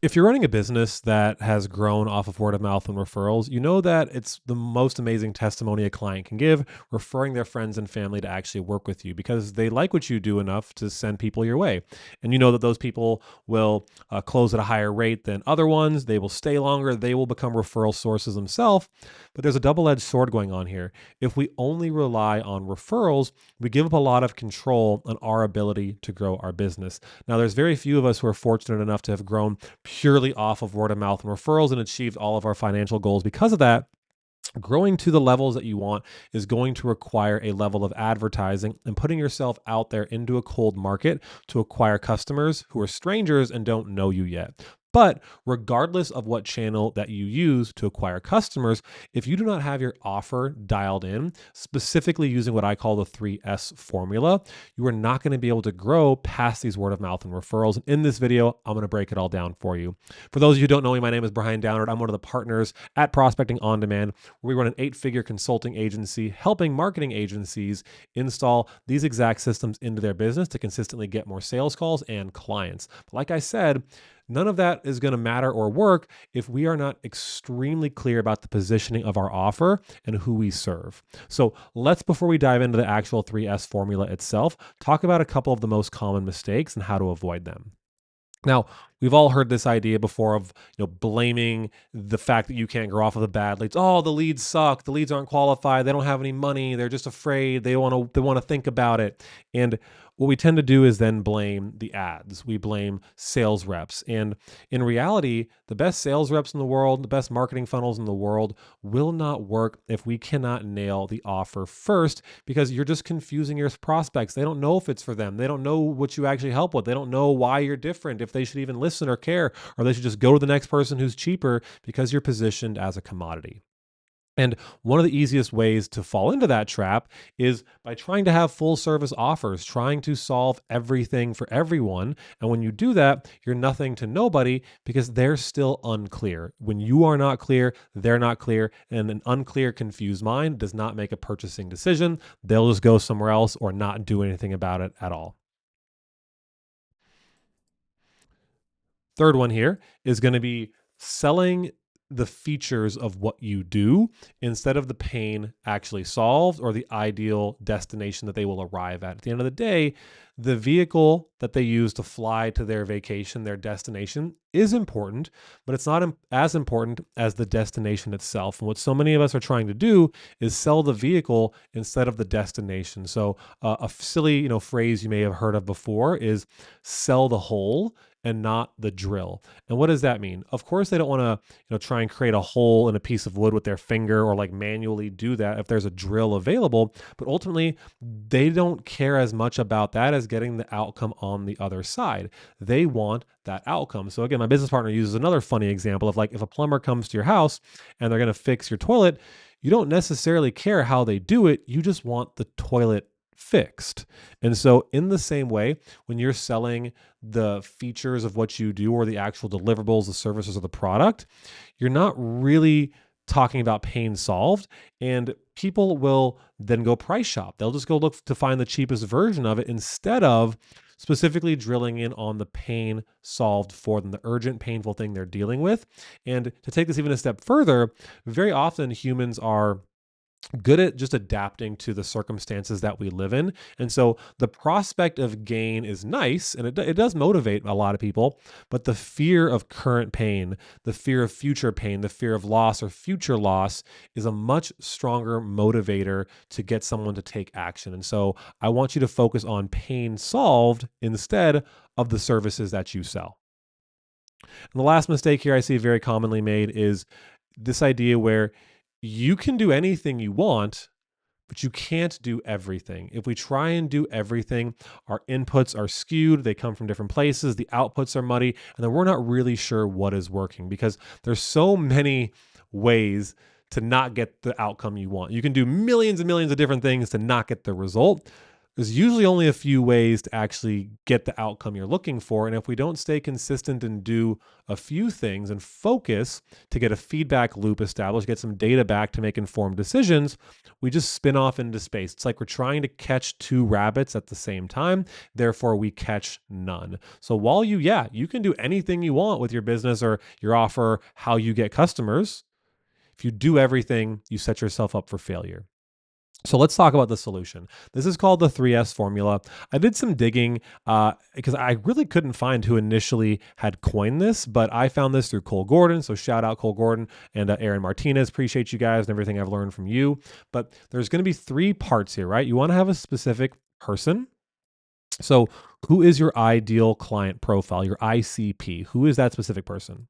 If you're running a business that has grown off of word of mouth and referrals, you know that it's the most amazing testimony a client can give, referring their friends and family to actually work with you because they like what you do enough to send people your way. And you know that those people will close at a higher rate than other ones. They will stay longer. They will become referral sources themselves. But there's a double edged sword going on here. If we only rely on referrals, we give up a lot of control on our ability to grow our business. Now, there's very few of us who are fortunate enough to have grown purely off of word of mouth and referrals and achieved all of our financial goals because of that. Growing to the levels that you want is going to require a level of advertising and putting yourself out there into a cold market to acquire customers who are strangers and don't know you yet. But regardless of what channel that you use to acquire customers, if you do not have your offer dialed in, specifically using what I call the 3S formula, you are not going to be able to grow past these word of mouth and referrals. And in this video, I'm going to break it all down for you. For those of you who don't know me, my name is Brian Downard. I'm one of the partners at Prospecting On Demand, where we run an 8-figure consulting agency helping marketing agencies install these exact systems into their business to consistently get more sales calls and clients. But like I said, none of that is going to matter or work if we are not extremely clear about the positioning of our offer and who we serve. So let's, before we dive into the actual 3S formula itself, talk about a couple of the most common mistakes and how to avoid them. Now, we've all heard this idea before of, blaming the fact that you can't grow off of the bad leads. Oh, the leads suck. The leads aren't qualified. They don't have any money. They're just afraid. They want to think about it. And what we tend to do is then blame the ads. We blame sales reps. And in reality, the best sales reps in the world, the best marketing funnels in the world will not work if we cannot nail the offer first, because you're just confusing your prospects. They don't know if it's for them. They don't know what you actually help with. They don't know why you're different, if they should even listen or care, or they should just go to the next person who's cheaper because you're positioned as a commodity. And one of the easiest ways to fall into that trap is by trying to have full service offers, trying to solve everything for everyone. And when you do that, you're nothing to nobody because they're still unclear. When you are not clear, they're not clear. And an unclear, confused mind does not make a purchasing decision. They'll just go somewhere else or not do anything about it at all. Third one here is going to be selling the features of what you do instead of the pain actually solved or the ideal destination that they will arrive at. At the end of the day, the vehicle that they use to fly to their vacation, their destination, is important, but it's not as important as the destination itself. And what so many of us are trying to do is sell the vehicle instead of the destination. So a silly, phrase you may have heard of before is sell the hole and not the drill. And what does that mean? Of course, they don't want to, try and create a hole in a piece of wood with their finger or like manually do that if there's a drill available. But ultimately, they don't care as much about that as getting the outcome on the other side. They want that outcome. So again, my business partner uses another funny example of like if a plumber comes to your house and they're going to fix your toilet, you don't necessarily care how they do it. You just want the toilet fixed. And so in the same way, when you're selling the features of what you do or the actual deliverables, the services, or the product, you're not really talking about pain solved, and people will then go price shop. They'll just go look to find the cheapest version of it instead of specifically drilling in on the pain solved for them, the urgent, painful thing they're dealing with. And to take this even a step further, very often humans are good at just adapting to the circumstances that we live in. And so the prospect of gain is nice, and it does motivate a lot of people, but the fear of current pain, the fear of future pain, the fear of loss or future loss is a much stronger motivator to get someone to take action. And so I want you to focus on pain solved instead of the services that you sell. And the last mistake here I see very commonly made is this idea where you can do anything you want, but you can't do everything. If we try and do everything, our inputs are skewed, they come from different places, the outputs are muddy, and then we're not really sure what is working because there's so many ways to not get the outcome you want. You can do millions and millions of different things to not get the result. There's usually only a few ways to actually get the outcome you're looking for. And if we don't stay consistent and do a few things and focus to get a feedback loop established, get some data back to make informed decisions, we just spin off into space. It's like we're trying to catch two rabbits at the same time. Therefore, we catch none. So while you can do anything you want with your business or your offer, how you get customers. If you do everything, you set yourself up for failure. So let's talk about the solution. This is called the 3S formula. I did some digging because I really couldn't find who initially had coined this, but I found this through Cole Gordon. So shout out Cole Gordon and Aaron Martinez. Appreciate you guys and everything I've learned from you. But there's going to be three parts here, right? You want to have a specific person. So who is your ideal client profile, your ICP? Who is that specific person?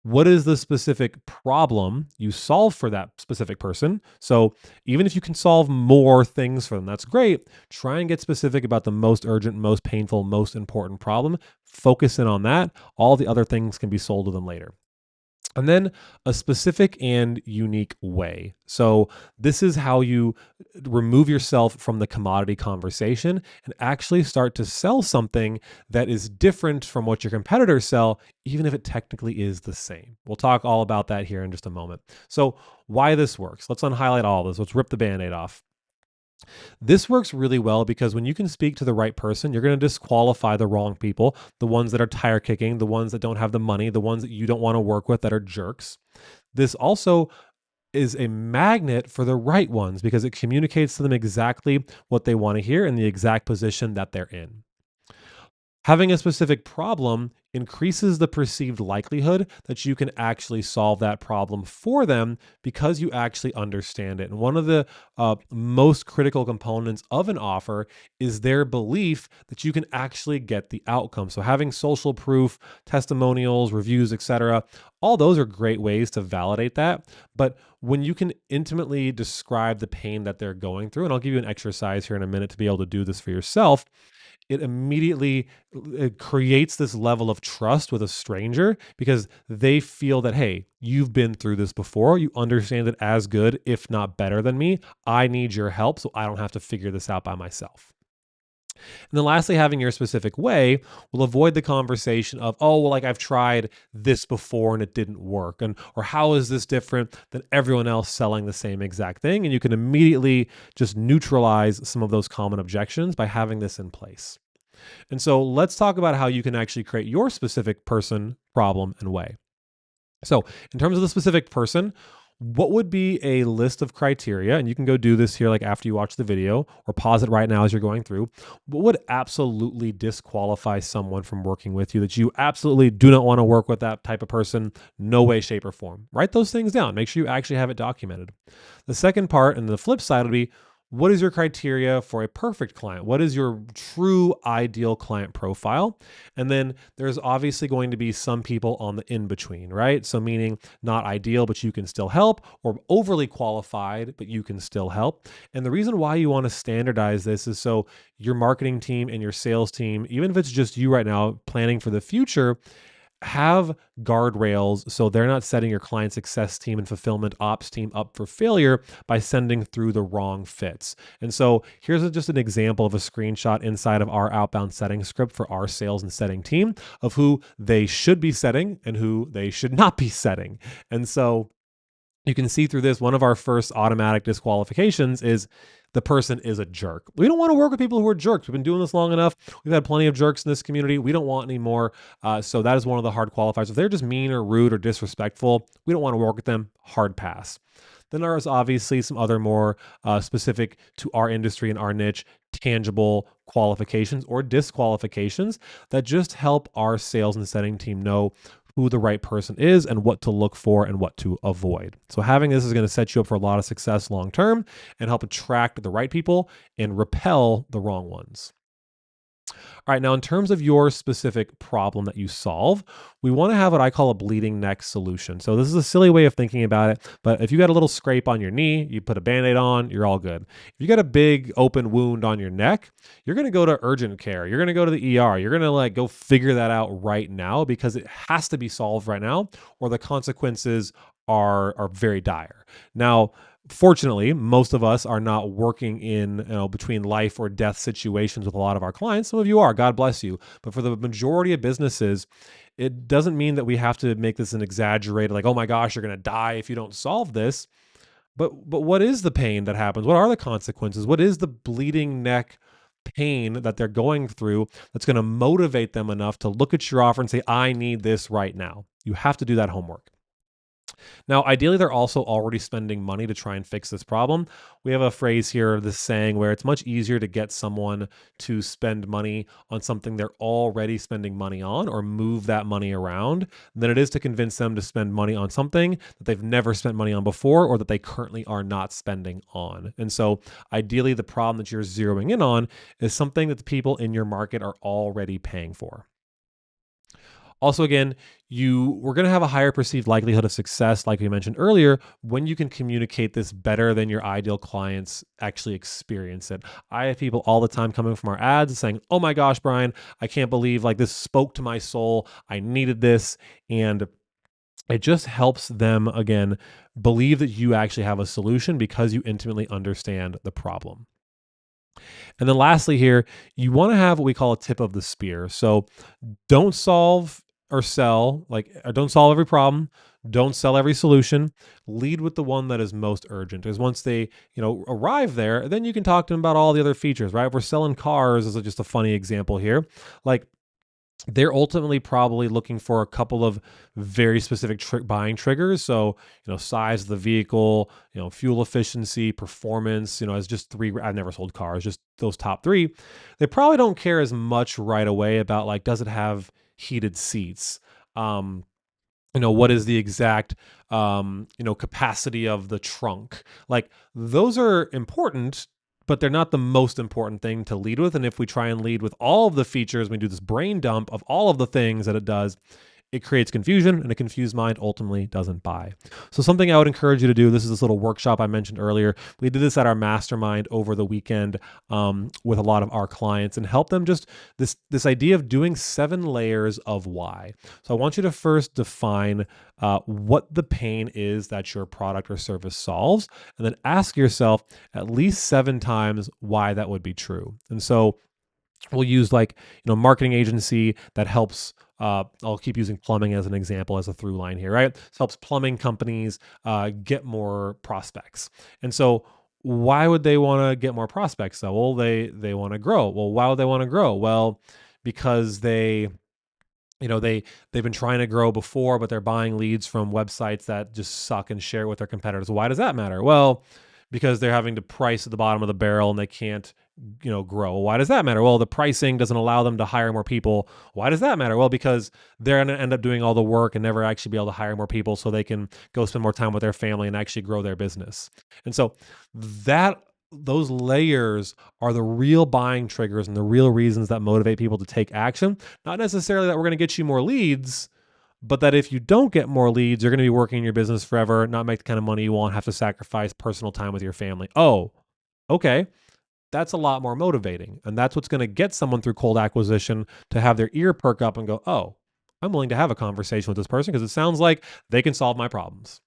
What is the specific problem you solve for that specific person? So even if you can solve more things for them, that's great. Try and get specific about the most urgent, most painful, most important problem. Focus in on that. All the other things can be sold to them later. And then a specific and unique way. So this is how you remove yourself from the commodity conversation and actually start to sell something that is different from what your competitors sell, even if it technically is the same. We'll talk all about that here in just a moment. So why this works. Let's unhighlight all this. Let's rip the Band-Aid off. This works really well because when you can speak to the right person, you're going to disqualify the wrong people, the ones that are tire kicking, the ones that don't have the money, the ones that you don't want to work with that are jerks. This also is a magnet for the right ones because it communicates to them exactly what they want to hear in the exact position that they're in. Having a specific problem increases the perceived likelihood that you can actually solve that problem for them because you actually understand it. And one of the most critical components of an offer is their belief that you can actually get the outcome. So having social proof, testimonials, reviews, etc., all those are great ways to validate that. But when you can intimately describe the pain that they're going through, and I'll give you an exercise here in a minute to be able to do this for yourself, it immediately creates this level of trust with a stranger because they feel that, hey, you've been through this before. You understand it as good, if not better than me. I need your help so I don't have to figure this out by myself. And then lastly, having your specific way will avoid the conversation of, oh, well, like I've tried this before and it didn't work. And, or how is this different than everyone else selling the same exact thing? And you can immediately just neutralize some of those common objections by having this in place. And so let's talk about how you can actually create your specific person, problem, and way. So in terms of the specific person, what would be a list of criteria? And you can go do this here like after you watch the video or pause it right now as you're going through. What would absolutely disqualify someone from working with you that you absolutely do not want to work with that type of person? No way, shape, or form. Write those things down. Make sure you actually have it documented. The second part and the flip side would be, what is your criteria for a perfect client? What is your true ideal client profile? And then there's obviously going to be some people on the in-between, right? So meaning not ideal, but you can still help, or overly qualified, but you can still help. And the reason why you want to standardize this is so your marketing team and your sales team, even if it's just you right now planning for the future, have guardrails so they're not setting your client success team and fulfillment ops team up for failure by sending through the wrong fits. And so here's just an example of a screenshot inside of our outbound setting script for our sales and setting team of who they should be setting and who they should not be setting. And so you can see through this, one of our first automatic disqualifications is the person is a jerk. We don't want to work with people who are jerks. We've been doing this long enough. We've had plenty of jerks in this community. We don't want any more. So that is one of the hard qualifiers. If they're just mean or rude or disrespectful, we don't want to work with them. Hard pass. Then there's obviously some other more specific to our industry and our niche, tangible qualifications or disqualifications that just help our sales and setting team know who the right person is and what to look for and what to avoid. So having this is going to set you up for a lot of success long-term and help attract the right people and repel the wrong ones. All right, now in terms of your specific problem that you solve, we want to have what I call a bleeding neck solution. So this is a silly way of thinking about it, but if you got a little scrape on your knee, you put a Band-Aid on, you're all good. If you got a big open wound on your neck, you're going to go to urgent care. You're going to go to the ER. You're going to go figure that out right now because it has to be solved right now or the consequences are very dire. Now, Fortunately, most of us are not working in, between life or death situations with a lot of our clients. Some of you are, God bless you. But for the majority of businesses, it doesn't mean that we have to make this an exaggerated, like, oh my gosh, you're going to die if you don't solve this. But what is the pain that happens? What are the consequences? What is the bleeding neck pain that they're going through that's going to motivate them enough to look at your offer and say, I need this right now? You have to do that homework. Now, ideally, they're also already spending money to try and fix this problem. We have a phrase here, this saying, where it's much easier to get someone to spend money on something they're already spending money on or move that money around than it is to convince them to spend money on something that they've never spent money on before or that they currently are not spending on. And so, ideally, the problem that you're zeroing in on is something that the people in your market are already paying for. Also, again, we're going to have a higher perceived likelihood of success, like we mentioned earlier, when you can communicate this better than your ideal clients actually experience it. I have people all the time coming from our ads saying, "Oh my gosh, Brian, I can't believe like this spoke to my soul. I needed this." And it just helps them again believe that you actually have a solution because you intimately understand the problem. And then lastly here, you want to have what we call a tip of the spear. So don't solve or sell, don't solve every problem. Don't sell every solution. Lead with the one that is most urgent. Because once they, arrive there, then you can talk to them about all the other features, right? If we're selling cars as just a funny example here. Like they're ultimately probably looking for a couple of very specific buying triggers. So, size of the vehicle, fuel efficiency, performance, as just three. I've never sold cars, just those top three. They probably don't care as much right away about like, does it have heated seats? What is the exact, capacity of the trunk? Like those are important, but they're not the most important thing to lead with. And if we try and lead with all of the features, we do this brain dump of all of the things that it does, it creates confusion, and a confused mind ultimately doesn't buy. So something I would encourage you to do, this is this little workshop I mentioned earlier. We did this at our mastermind over the weekend with a lot of our clients and help them just this idea of doing 7 layers of why. So I want you to first define what the pain is that your product or service solves, and then ask yourself at least 7 times why that would be true. And so we'll use marketing agency that helps. I'll keep using plumbing as an example as a through line here, right? This helps plumbing companies get more prospects. And so why would they want to get more prospects though? Well, they want to grow. Well, why would they want to grow? Well, because they've been trying to grow before, but they're buying leads from websites that just suck and share it with their competitors. Why does that matter? Well, because they're having to price at the bottom of the barrel and they can't grow. Why does that matter? Well, the pricing doesn't allow them to hire more people. Why does that matter? Well, because they're going to end up doing all the work and never actually be able to hire more people so they can go spend more time with their family and actually grow their business. And so those layers are the real buying triggers and the real reasons that motivate people to take action. Not necessarily that we're going to get you more leads, but that if you don't get more leads, you're going to be working in your business forever, not make the kind of money you want, have to sacrifice personal time with your family. Oh, okay. That's a lot more motivating. And that's what's going to get someone through cold acquisition to have their ear perk up and go, oh, I'm willing to have a conversation with this person because it sounds like they can solve my problems.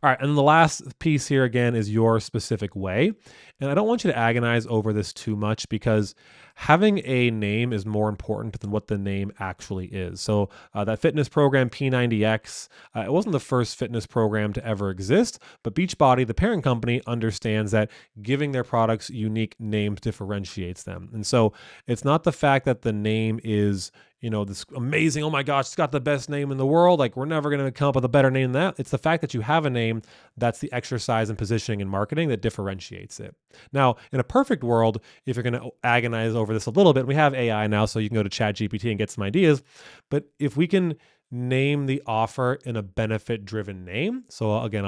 All right, and the last piece here again is your specific way. And I don't want you to agonize over this too much because having a name is more important than what the name actually is. So that fitness program, P90X, it wasn't the first fitness program to ever exist, but Beachbody, the parent company, understands that giving their products unique names differentiates them. And so it's not the fact that the name is this amazing, oh my gosh, it's got the best name in the world. Like we're never going to come up with a better name than that. It's the fact that you have a name that's the exercise and positioning and marketing that differentiates it. Now, in a perfect world, if you're going to agonize over this a little bit, we have AI now, so you can go to ChatGPT and get some ideas. But if we can name the offer in a benefit-driven name, so again,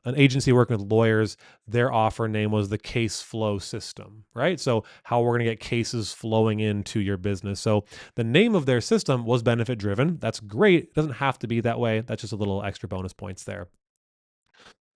an agency working with lawyers, their offer name was the case flow system, right? So how we're going to get cases flowing into your business. So the name of their system was benefit driven. That's great. It doesn't have to be that way. That's just a little extra bonus points there.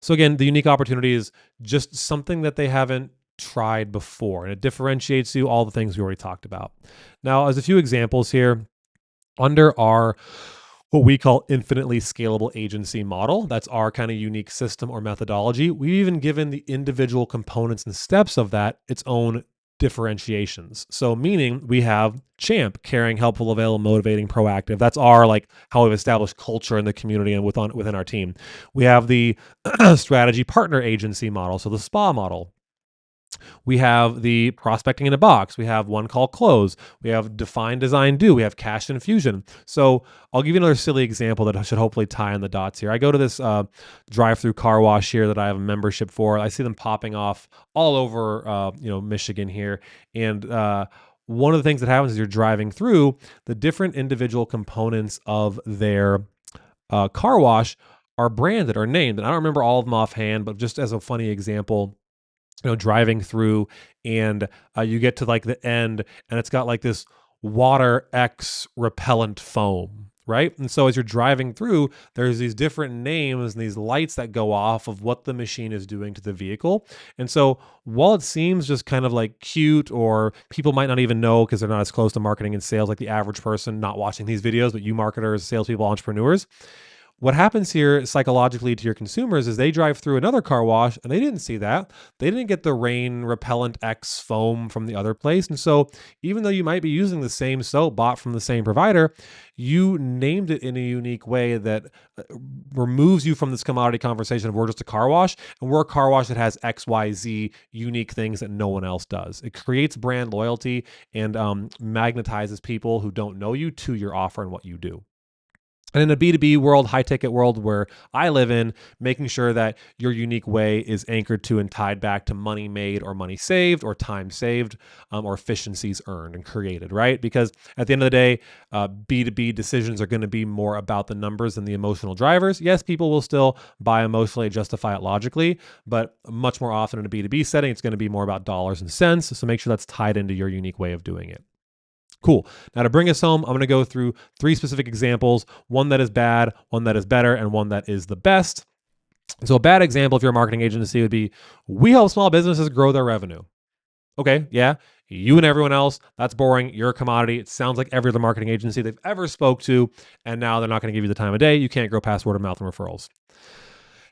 So again, the unique opportunity is just something that they haven't tried before, and it differentiates you, all the things we already talked about. Now, as a few examples here, under our what we call infinitely scalable agency model. That's our kind of unique system or methodology. We've even given the individual components and steps of that its own differentiations. So meaning we have champ, caring, helpful, available, motivating, proactive. That's our like how we've established culture in the community and within our team. We have the strategy partner agency model, so the SPA model. We have the prospecting in a box. We have one call close. We have define, design, do. We have cash infusion. So I'll give you another silly example that should hopefully tie in the dots here. I go to this drive-through car wash here that I have a membership for. I see them popping off all over, Michigan here, and one of the things that happens is you're driving through the different individual components of their car wash are branded or named, and I don't remember all of them offhand, but just as a funny example, driving through and you get to like the end and it's got like this water X repellent foam, right? And so as you're driving through, there's these different names and these lights that go off of what the machine is doing to the vehicle. And so while it seems just kind of like cute, or people might not even know because they're not as close to marketing and sales like the average person not watching these videos, but you marketers, salespeople, entrepreneurs, what happens here psychologically to your consumers is they drive through another car wash and they didn't see that. They didn't get the rain repellent X foam from the other place. And so even though you might be using the same soap bought from the same provider, you named it in a unique way that removes you from this commodity conversation of we're just a car wash, and we're a car wash that has XYZ unique things that no one else does. It creates brand loyalty and magnetizes people who don't know you to your offer and what you do. And in a B2B world, high ticket world where I live in, making sure that your unique way is anchored to and tied back to money made or money saved or time saved or efficiencies earned and created, right? Because at the end of the day, B2B decisions are going to be more about the numbers than the emotional drivers. Yes, people will still buy emotionally, justify it logically, but much more often in a B2B setting, it's going to be more about dollars and cents. So make sure that's tied into your unique way of doing it. Cool. Now to bring us home, I'm going to go through 3 specific examples, one that is bad, one that is better, and one that is the best. So a bad example, if you're a marketing agency, would be, we help small businesses grow their revenue. Okay, yeah, you and everyone else, that's boring. You're a commodity. It sounds like every other marketing agency they've ever spoke to, and now they're not going to give you the time of day. You can't grow past word of mouth and referrals.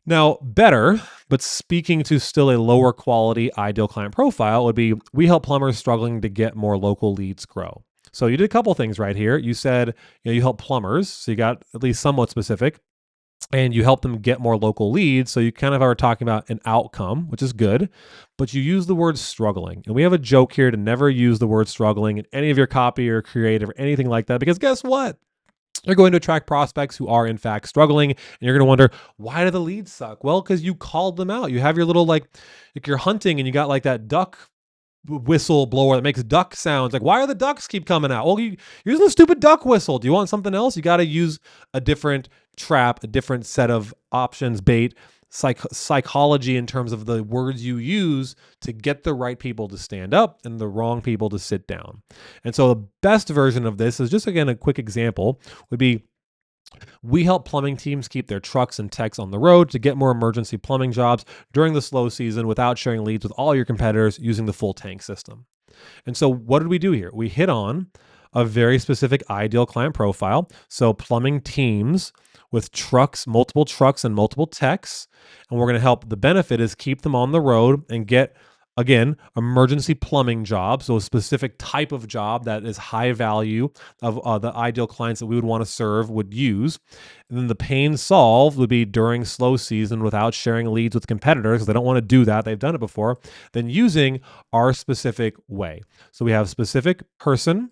Now, better, but speaking to still a lower quality ideal client profile, would be, we help plumbers struggling to get more local leads grow. So you did a couple things right here. You said, you help plumbers, so you got at least somewhat specific, and you help them get more local leads. So you kind of are talking about an outcome, which is good, but you use the word struggling. And we have a joke here to never use the word struggling in any of your copy or creative or anything like that, because guess what? You're going to attract prospects who are in fact struggling, and you're going to wonder, why do the leads suck? Well, because you called them out. You have your little like you're hunting and you got like that duck whistle blower that makes duck sounds. Like, why are the ducks keep coming out? Well, you're using a stupid duck whistle. Do you want something else? You got to use a different trap, a different set of options, bait, psychology in terms of the words you use to get the right people to stand up and the wrong people to sit down. And so the best version of this is just, again, a quick example would be, we help plumbing teams keep their trucks and techs on the road to get more emergency plumbing jobs during the slow season without sharing leads with all your competitors using the full tank system. And so what did we do here? We hit on a very specific ideal client profile. So plumbing teams with trucks, multiple trucks and multiple techs. And we're going to help, the benefit is keep them on the road and get, again, emergency plumbing jobs, so a specific type of job that is high value of the ideal clients that we would want to serve would use. And then the pain solved would be during slow season without sharing leads with competitors because they don't want to do that. They've done it before. Then using our specific way. So we have specific person,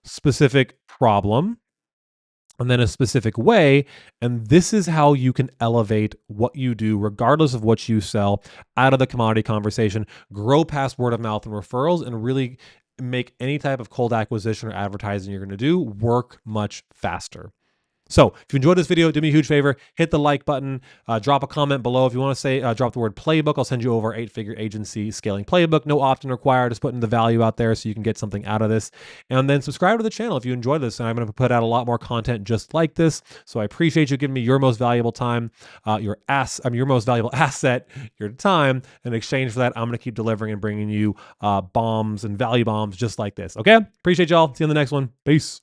specific problem, and then a specific way. And this is how you can elevate what you do, regardless of what you sell, out of the commodity conversation, grow past word of mouth and referrals, and really make any type of cold acquisition or advertising you're going to do work much faster. So if you enjoyed this video, do me a huge favor, hit the like button, drop a comment below. If you want to say, drop the word playbook, I'll send you over 8-figure agency scaling playbook. No opt-in required, just putting the value out there so you can get something out of this. And then subscribe to the channel if you enjoyed this. And I'm going to put out a lot more content just like this. So I appreciate you giving me your most valuable time, your most valuable asset, your time. In exchange for that, I'm going to keep delivering and bringing you bombs and value bombs just like this. Okay? Appreciate y'all. See you in the next one. Peace.